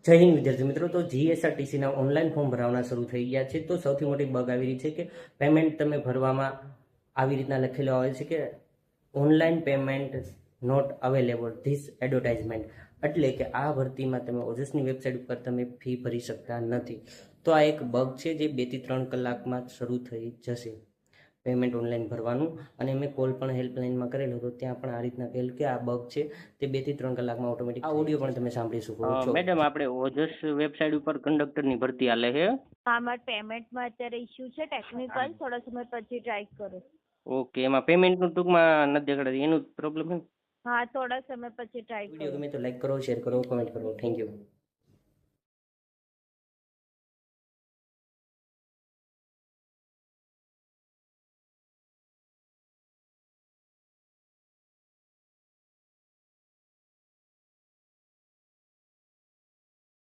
જય હિન્દ વિદ્યાર્થી મિત્રો. તો જીએસઆરટીસીના ઓનલાઈન ફોર્મ ભરવાના શરૂ થઈ ગયા છે. તો સૌથી મોટી બગ આવી રહી છે કે પેમેન્ટ તમે ભરવામાં આવી રીતના લખેલો આવે છે કે online payment not available this advertisement, એટલે કે આ ભરતીમાં તમે ઓજસની વેબસાઇટ ઉપર તમે ફી ભરી શકતા નથી. તો આ એક બગ છે જે 2 થી 3 કલાકમાં શરૂ થઈ જશે પેમેન્ટ ઓનલાઈન ભરવાનું. અને મેં કોલ પણ હેલ્પલાઇનમાં કરેલો હતો, ત્યાં પણ આ રીતના કહેલ કે આ બગ છે તે 2 થી 3 કલાકમાં ઓટોમેટિક. આ ઓડિયો પણ તમે સાંભળી શકો છો. મેડમ, આપણે ઓજસ વેબસાઇટ ઉપર કંડક્ટરની ભરતી હાલે છે. હા, મારે પેમેન્ટમાં અત્યારે ઇશ્યુ છે ટેકનિકલ, થોડા સમય પછી ટ્રાય કરું. ઓકે, એમાં પેમેન્ટનું ટૂંકમાં નથી દેખાડતી, એનું પ્રોબ્લેમ છે. હા, થોડા સમય પછી ટ્રાય વિડીયો કરું. ગમે તો લાઈક કરો, શેર કરો, કમેન્ટ કરો. Thank you.